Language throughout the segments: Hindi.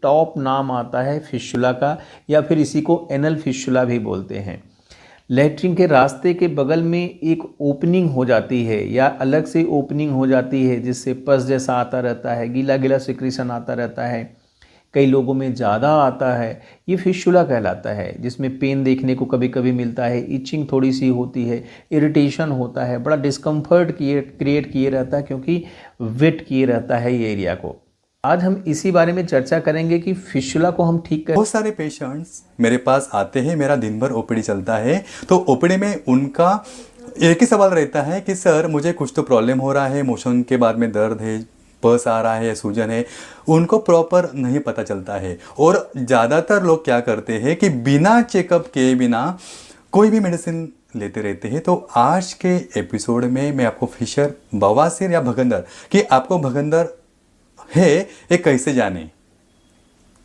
टॉप नाम आता है फिस्चुला का, या फिर इसी को एनल फिस्चुला भी बोलते हैं। लैट्रिन के रास्ते के बगल में एक ओपनिंग हो जाती है या अलग से ओपनिंग हो जाती है, जिससे पस जैसा आता रहता है, गीला गीला सिक्रीशन आता रहता है, कई लोगों में ज़्यादा आता है। ये फिस्चुला कहलाता है, जिसमें पेन देखने को कभी कभी मिलता है, इचिंग थोड़ी सी होती है, इरिटेशन होता है, बड़ा डिस्कम्फर्ट क्रिएट किए रहता है, क्योंकि वेट किए रहता है ये एरिया को। आज हम इसी बारे में चर्चा करेंगे कि फिस्चुला को हम ठीक कर। बहुत सारे पेशेंट्स मेरे पास आते हैं, मेरा दिन भर ओपीडी चलता है, तो ओपीडी में उनका एक ही सवाल रहता है कि सर मुझे कुछ तो प्रॉब्लम हो रहा है, मोशन के बाद में दर्द है, पस आ रहा है, सूजन है। उनको प्रॉपर नहीं पता चलता है और ज़्यादातर लोग क्या करते हैं कि बिना चेकअप के बिना कोई भी मेडिसिन लेते रहते हैं। तो आज के एपिसोड में मैं आपको फिशर, बवासीर या भगंदर, कि आपको भगंदर है ये कैसे जाने।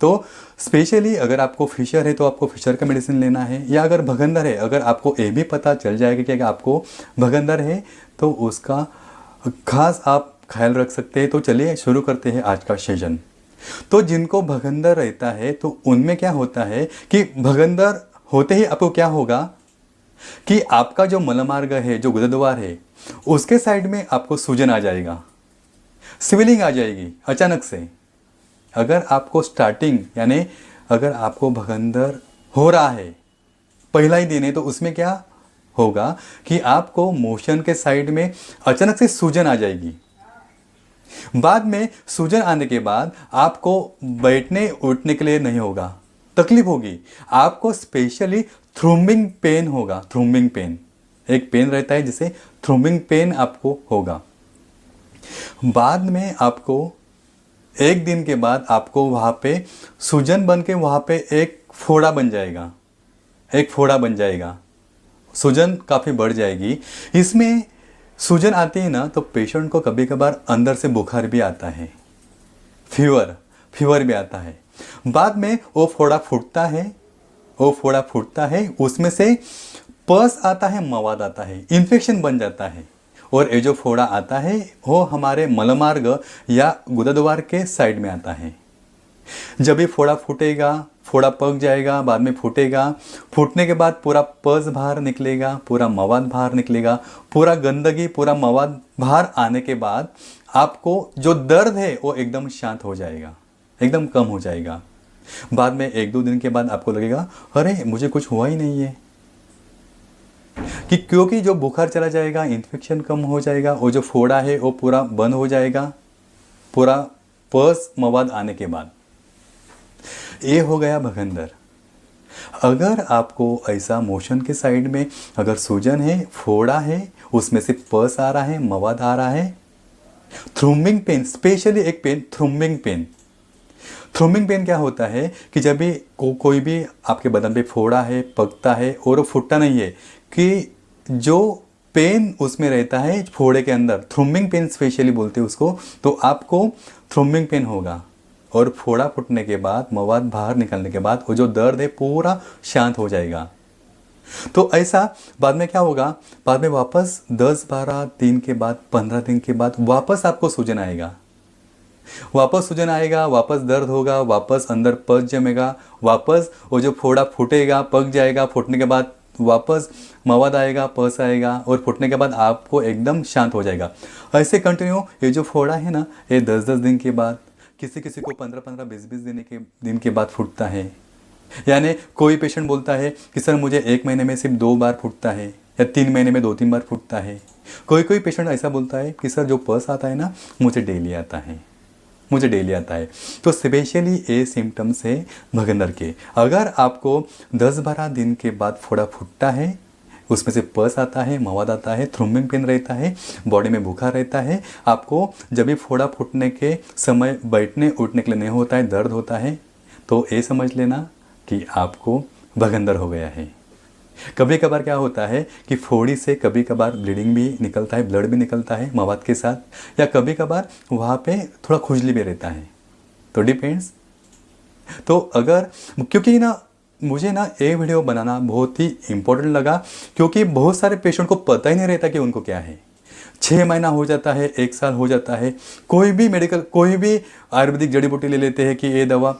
तो स्पेशली अगर आपको फिशर है तो आपको फिशर का मेडिसिन लेना है, या अगर भगंदर है, अगर आपको ये भी पता चल जाएगा कि आपको भगंदर है तो उसका खास आप ख्याल रख सकते हैं। तो चलिए शुरू करते हैं आज का सेशन। तो जिनको भगंदर रहता है तो उनमें क्या होता है कि भगंदर होते ही आपको क्या होगा कि आपका जो मलमार्ग है, जो गुदद्वार है, उसके साइड में आपको सूजन आ जाएगा, स्वेलिंग आ जाएगी अचानक से। अगर आपको स्टार्टिंग यानी अगर आपको भगंदर हो रहा है, पहला ही दिन है, तो उसमें क्या होगा कि आपको मोशन के साइड में अचानक से सूजन आ जाएगी। बाद में सूजन आने के बाद आपको बैठने उठने के लिए नहीं होगा, तकलीफ होगी आपको। स्पेशली थ्रोम्बिंग पेन होगा। थ्रोम्बिंग पेन एक पेन रहता है जिसे थ्रोम्बिंग पेन आपको होगा। बाद में आपको एक दिन के बाद आपको वहाँ पे सूजन बन के वहाँ पे एक फोड़ा बन जाएगा, एक फोड़ा बन जाएगा, सूजन काफ़ी बढ़ जाएगी। इसमें सूजन आती है ना तो पेशेंट को कभी कभार अंदर से बुखार भी आता है, फीवर भी आता है। बाद में वो फोड़ा फूटता है, वो फोड़ा फूटता है, उसमें से पस आता है, मवाद आता है, इन्फेक्शन बन जाता है। और ये जो फोड़ा आता है वो हमारे मलमार्ग या गुदद्वार के साइड में आता है। जब ये फोड़ा फूटेगा, फोड़ा पक जाएगा, बाद में फूटेगा, फूटने के बाद पूरा पस बाहर निकलेगा, पूरा मवाद बाहर निकलेगा, पूरा गंदगी, पूरा मवाद बाहर आने के बाद आपको जो दर्द है वो एकदम शांत हो जाएगा, एकदम कम हो जाएगा। बाद में एक दो दिन के बाद आपको लगेगा अरे मुझे कुछ हुआ ही नहीं है, कि क्योंकि जो बुखार चला जाएगा, इन्फेक्शन कम हो जाएगा, वो जो फोड़ा है वो पूरा बंद हो जाएगा, पूरा पस मवाद आने के बाद। ये हो गया भगंदर। अगर आपको ऐसा मोशन के साइड में अगर सूजन है, फोड़ा है, उसमें से पस आ रहा है, मवाद आ रहा है, थ्रोम्बिंग पेन, स्पेशली एक पेन थ्रोम्बिंग पेन। थ्रोम्बिंग पेन क्या होता है कि जब भी कोई भी आपके बदन पे फोड़ा है, पकता है और वो फूटता नहीं है, कि जो पेन उसमें रहता है फोड़े के अंदर, थ्रोम्बिंग पेन स्पेशली बोलते हैं उसको, तो आपको थ्रोम्बिंग पेन होगा। और फोड़ा फूटने के बाद, मवाद बाहर निकलने के बाद वो जो दर्द है पूरा शांत हो जाएगा। तो ऐसा बाद में क्या होगा, बाद में वापस 10-12 दिन के बाद, 15 दिन के बाद वापस आपको सूजन आएगा, वापस सूजन आएगा, वापस दर्द होगा, वापस अंदर पस जमेगा, वापस वो जो फोड़ा फूटेगा, पक जाएगा, फूटने के बाद वापस मवाद आएगा, पस आएगा, और फूटने के बाद आपको एकदम शांत हो जाएगा। ऐसे कंटिन्यू ये जो फोड़ा है ना, ये 10-10 दिन के बाद, किसी किसी को 15-15, 20-20 दिन के बाद फूटता है। यानी कोई पेशेंट बोलता है कि सर मुझे 1 महीने में सिर्फ 2 बार फूटता है, या 3 महीने में 2-3 बार फूटता है। कोई पेशेंट ऐसा बोलता है कि सर जो पस आता है ना, मुझे डेली आता है, मुझे डेली आता है। तो स्पेशली ये सिम्टम्स है भगंदर के। अगर आपको 10-12 दिन के बाद फोड़ा फूटता है, उसमें से पस आता है, मवाद आता है, थ्रोम्बिंग पेन रहता है, बॉडी में बुखार रहता है, आपको जब भी फोड़ा फूटने के समय बैठने उठने के लिए नहीं होता है, दर्द होता है, तो ये समझ लेना कि आपको भगंदर हो गया है। कभी कभार क्या होता है कि फोड़ी से कभी कभार ब्लीडिंग भी निकलता है, ब्लड भी निकलता है मवाद के साथ, या कभी कभार वहाँ पे थोड़ा खुजली भी रहता है, तो डिपेंड्स। तो अगर क्योंकि ना मुझे ना ये वीडियो बनाना बहुत ही इम्पोर्टेंट लगा, क्योंकि बहुत सारे पेशेंट को पता ही नहीं रहता कि उनको क्या है। 6 महीना हो जाता है, 1 साल हो जाता है, कोई भी मेडिकल, कोई भी आयुर्वेदिक जड़ी बूटी ले लेते हैं कि ये दवा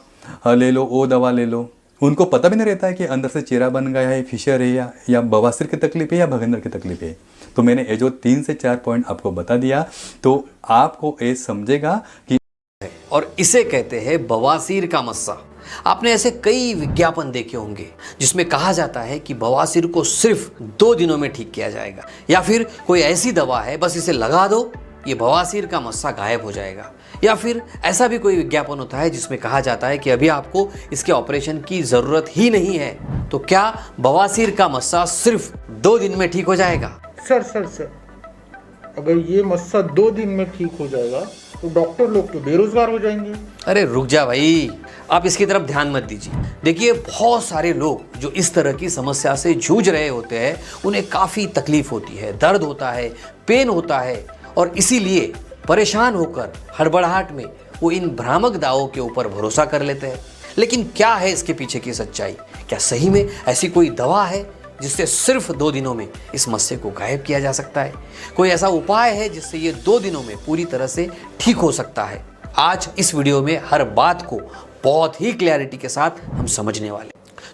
ले लो, वो दवा ले लो। उनको पता भी नहीं रहता है कि अंदर से चेहरा बन गया है, फिशर है, या बवासीर की तकलीफ है, या भगंदर की तकलीफ है। तो मैंने ये जो 3 से 4 पॉइंट आपको बता दिया, तो आपको ये समझेगा कि और इसे कहते हैं बवासीर का मस्सा। आपने ऐसे कई विज्ञापन देखे होंगे जिसमें कहा जाता है कि बवासीर को सिर्फ 2 दिनों में ठीक किया जाएगा, या फिर कोई ऐसी दवा है बस इसे लगा दो, ये बवासीर का मस्सा गायब हो जाएगा। या फिर ऐसा भी कोई विज्ञापन होता है जिसमें कहा जाता है कि अभी आपको इसके ऑपरेशन की ज़रूरत ही नहीं है। तो क्या बवासीर का मस्सा सिर्फ 2 दिन में ठीक हो जाएगा? सर, अगर ये मस्सा 2 दिन में ठीक हो जाएगा तो डॉक्टर लोग तो बेरोजगार हो जाएंगे। अरे रुक जा भाई, आप इसकी तरफ ध्यान मत दीजिए। देखिए, बहुत सारे लोग जो इस तरह की समस्या से जूझ रहे होते हैं, उन्हें काफ़ी तकलीफ होती है, दर्द होता है, पेन होता है, और इसीलिए परेशान होकर हड़बड़ाहट में वो इन भ्रामक दावों के ऊपर भरोसा कर लेते हैं। लेकिन क्या है इसके पीछे की सच्चाई? क्या सही में ऐसी कोई दवा है जिससे सिर्फ 2 दिनों में इस मस्से को गायब किया जा सकता है? कोई ऐसा उपाय है जिससे ये 2 दिनों में पूरी तरह से ठीक हो सकता है? आज इस वीडियो में हर बात को बहुत ही क्लैरिटी के साथ हम समझने वाले।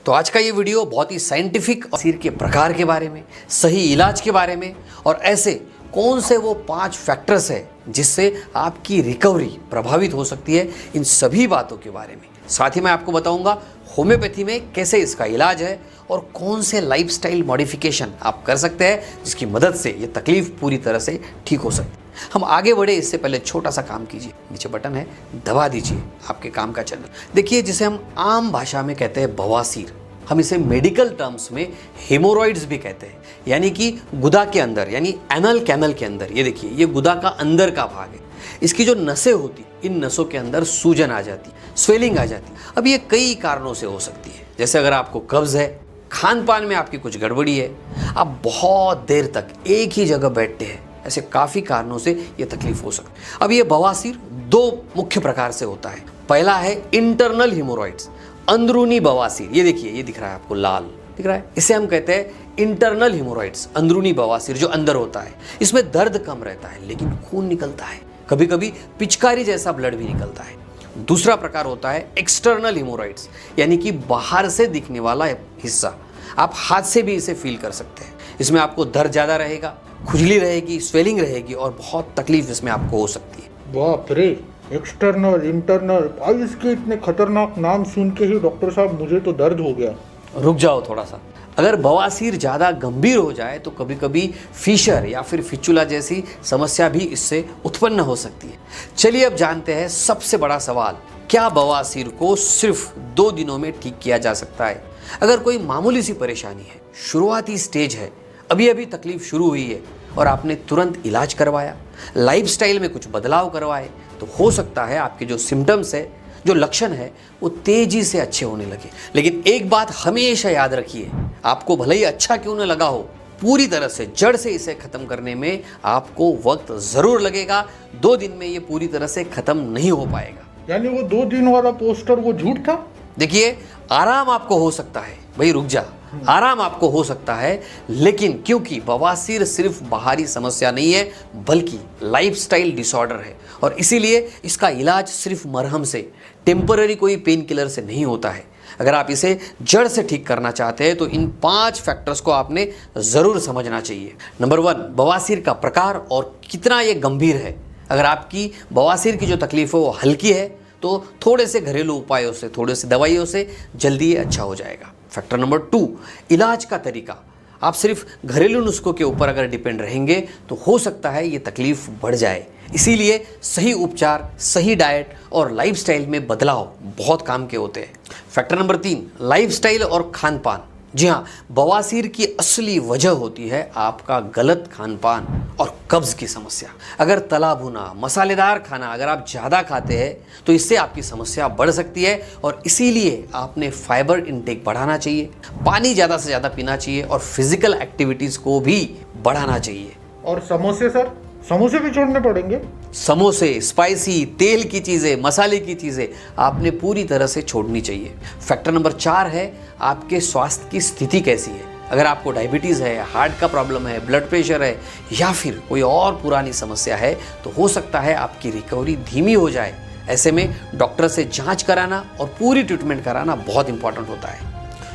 तो आज का ये वीडियो बहुत ही साइंटिफिक बवासीर के प्रकार के बारे में, सही इलाज के बारे में, और ऐसे कौन से वो 5 फैक्टर्स है जिससे आपकी रिकवरी प्रभावित हो सकती है, इन सभी बातों के बारे में। साथ ही मैं आपको बताऊंगा होम्योपैथी में कैसे इसका इलाज है और कौन से लाइफस्टाइल मॉडिफिकेशन आप कर सकते हैं जिसकी मदद से ये तकलीफ पूरी तरह से ठीक हो सकती है। हम आगे बढ़े इससे पहले छोटा सा काम कीजिए, नीचे बटन है, दबा दीजिए आपके काम का चैनल। देखिए, जिसे हम आम भाषा में कहते हैं बवासीर, हम इसे मेडिकल टर्म्स में हेमोरॉइड्स भी कहते हैं, यानी कि गुदा के अंदर, यानी एनल कैनल के अंदर। ये देखिए, ये गुदा का अंदर का भाग है। इसकी जो नसें होती, इन नसों के अंदर सूजन आ जाती, स्वेलिंग आ जाती। अब ये कई कारणों से हो सकती है, जैसे अगर आपको कब्ज है, खान पान में आपकी कुछ गड़बड़ी है, आप बहुत देर तक एक ही जगह बैठते हैं, ऐसे काफ़ी कारणों से ये तकलीफ हो सकती है। अब ये बवासीर 2 मुख्य प्रकार से होता है। पहला है इंटरनल हिमोरॉइड्स, अंदरूनी बवासीर। ये देखिए, ये दिख रहा है आपको, लाल दिख रहा है, इसे हम कहते हैं इंटरनल हिमोरॉइड्स, अंदरूनी बवासीर, जो अंदर होता है। इसमें दर्द कम रहता है लेकिन खून निकलता है, कभी कभी पिचकारी जैसा ब्लड भी निकलता है। दूसरा प्रकार होता है एक्सटर्नल हिमोरॉइड्स, यानी कि बाहर से दिखने वाला हिस्सा। आप हाथ से भी इसे फील कर सकते हैं। इसमें आपको दर्द ज़्यादा रहेगा, खुजली रहेगी, स्वेलिंग रहेगी, और बहुत तकलीफ इसमें आपको हो सकती है। बाप रे, एक्सटर्नल, इंटरनल, भाई इसके इतने खतरनाक नाम सुन के ही डॉक्टर साहब मुझे तो दर्द हो गया। रुक जाओ थोड़ा सा। अगर बवासीर ज़्यादा गंभीर हो जाए तो कभी कभी फिशर या फिर फिचुला जैसी समस्या भी इससे उत्पन्न हो सकती है। चलिए अब जानते हैं सबसे बड़ा सवाल, क्या बवासीर को सिर्फ 2 दिनों में ठीक किया जा सकता है? अगर कोई मामूली सी परेशानी है, शुरुआती स्टेज है, अभी अभी तकलीफ शुरू हुई है और आपने तुरंत इलाज करवाया, लाइफस्टाइल में कुछ बदलाव करवाए, तो हो सकता है आपके जो सिम्टम्स है, जो लक्षण है, वो तेजी से अच्छे होने लगे। लेकिन एक बात हमेशा याद रखिए, आपको भले ही अच्छा क्यों न लगा हो, पूरी तरह से जड़ से इसे खत्म करने में आपको वक्त जरूर लगेगा। 2 दिन में ये पूरी तरह से खत्म नहीं हो पाएगा। यानी वो 2 दिन वाला पोस्टर वो झूठ था? देखिए, आराम आपको हो सकता है, भाई रुक जा, आराम आपको हो सकता है, लेकिन क्योंकि बवासीर सिर्फ बाहरी समस्या नहीं है बल्कि लाइफस्टाइल डिसऑर्डर है, और इसीलिए इसका इलाज सिर्फ मरहम से, टेम्पररी कोई पेन किलर से नहीं होता है। अगर आप इसे जड़ से ठीक करना चाहते हैं तो इन 5 फैक्टर्स को आपने ज़रूर समझना चाहिए। नंबर 1, बवासीर का प्रकार और कितना ये गंभीर है। अगर आपकी बवासीर की जो तकलीफ है वो हल्की है तो थोड़े से घरेलू उपायों से, थोड़े से दवाइयों से जल्दी ये अच्छा हो जाएगा। फैक्टर नंबर 2, इलाज का तरीका। आप सिर्फ घरेलू नुस्खों के ऊपर अगर डिपेंड रहेंगे तो हो सकता है ये तकलीफ बढ़ जाए। इसीलिए सही उपचार, सही डाइट और लाइफस्टाइल में बदलाव बहुत काम के होते हैं। फैक्टर नंबर 3, लाइफस्टाइल और खान पान। जी हाँ, बवासीर की असली वजह होती है आपका गलत खान पान और कब्ज की समस्या। अगर तला भुना, मसालेदार खाना अगर आप ज़्यादा खाते हैं तो इससे आपकी समस्या बढ़ सकती है, और इसीलिए आपने फाइबर इंटेक बढ़ाना चाहिए, पानी ज़्यादा से ज़्यादा पीना चाहिए और फिजिकल एक्टिविटीज़ को भी बढ़ाना चाहिए। और समोसे सर, समोसे भी छोड़ने पड़ेंगे? समोसे, स्पाइसी, तेल की चीज़ें, मसाले की चीज़ें आपने पूरी तरह से छोड़नी चाहिए। फैक्टर नंबर 4 है आपके स्वास्थ्य की स्थिति कैसी है। अगर आपको डायबिटीज़ है, हार्ट का प्रॉब्लम है, ब्लड प्रेशर है, या फिर कोई और पुरानी समस्या है तो हो सकता है आपकी रिकवरी धीमी हो जाए। ऐसे में डॉक्टर से जांच कराना और पूरी ट्रीटमेंट कराना बहुत इंपॉर्टेंट होता है।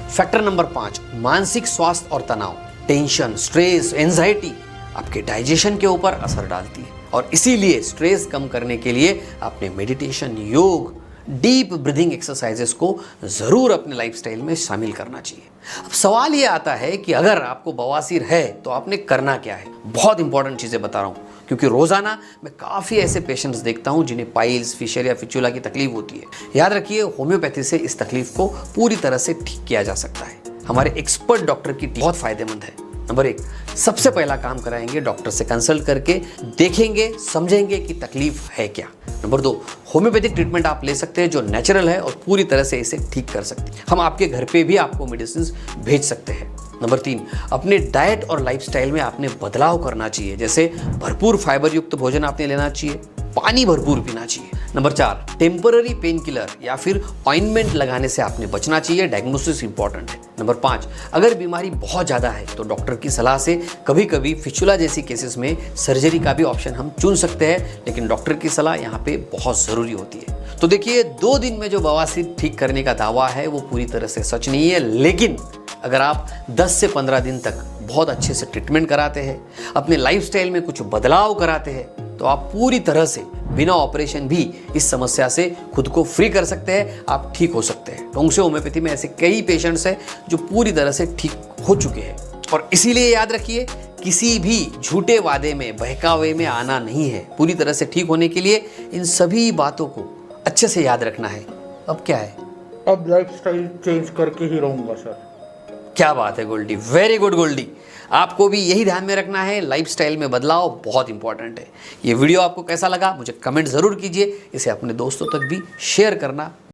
फैक्टर नंबर 5, मानसिक स्वास्थ्य और तनाव। टेंशन, स्ट्रेस, एंजाइटी आपके डाइजेशन के ऊपर असर डालती है और इसीलिए स्ट्रेस कम करने के लिए आपने मेडिटेशन, योग, डीप ब्रीदिंग एक्सरसाइजेस को ज़रूर अपने लाइफस्टाइल में शामिल करना चाहिए। अब सवाल ये आता है कि अगर आपको बवासीर है तो आपने करना क्या है। बहुत इंपॉर्टेंट चीज़ें बता रहा हूँ क्योंकि रोज़ाना मैं काफ़ी ऐसे पेशेंट्स देखता हूँ जिन्हें पाइल्स, फिशर या फिचुला की तकलीफ होती है। याद रखिए, होम्योपैथी से इस तकलीफ को पूरी तरह से ठीक किया जा सकता है। हमारे एक्सपर्ट डॉक्टर की टीम बहुत फायदेमंद है। नंबर 1, सबसे पहला काम कराएंगे, डॉक्टर से कंसल्ट करके देखेंगे, समझेंगे कि तकलीफ है क्या। नंबर 2, होम्योपैथिक ट्रीटमेंट आप ले सकते हैं जो नेचुरल है और पूरी तरह से इसे ठीक कर सकते हैं। हम आपके घर पे भी आपको मेडिसिन भेज सकते हैं। नंबर 3, अपने डाइट और लाइफस्टाइल में आपने बदलाव करना चाहिए, जैसे भरपूर फाइबर युक्त भोजन आपने लेना चाहिए, पानी भरपूर पीना चाहिए। नंबर 4, टेम्पररी पेन किलर या फिर ऑइंटमेंट लगाने से आपने बचना चाहिए, डायग्नोसिस इंपॉर्टेंट है। नंबर 5, अगर बीमारी बहुत ज़्यादा है तो डॉक्टर की सलाह से कभी कभी फिचुला जैसी केसेस में सर्जरी का भी ऑप्शन हम चुन सकते हैं, लेकिन डॉक्टर की सलाह यहाँ पे बहुत ज़रूरी होती है। तो देखिए, 2 दिन में जो बवासीर ठीक करने का दावा है वो पूरी तरह से सच नहीं है, लेकिन अगर आप 10 से 15 दिन तक बहुत अच्छे से ट्रीटमेंट कराते हैं, अपने लाइफस्टाइल में कुछ बदलाव कराते हैं, तो आप पूरी तरह से बिना ऑपरेशन भी इस समस्या से खुद को फ्री कर सकते हैं, आप ठीक हो सकते हैं। टोंगशे होम्योपैथी में ऐसे कई पेशेंट्स हैं जो पूरी तरह से ठीक हो चुके हैं। और इसीलिए याद रखिए, किसी भी झूठे वादे में, बहकावे में आना नहीं है। पूरी तरह से ठीक होने के लिए इन सभी बातों को अच्छे से याद रखना है। अब क्या है? अब लाइफस्टाइल चेंज करके ही रहूंगा सर। क्या बात है गोल्डी, वेरी गुड गोल्डी। आपको भी यही ध्यान में रखना है, लाइफस्टाइल में बदलाव बहुत इंपॉर्टेंट है। ये वीडियो आपको कैसा लगा मुझे कमेंट ज़रूर कीजिए, इसे अपने दोस्तों तक भी शेयर करना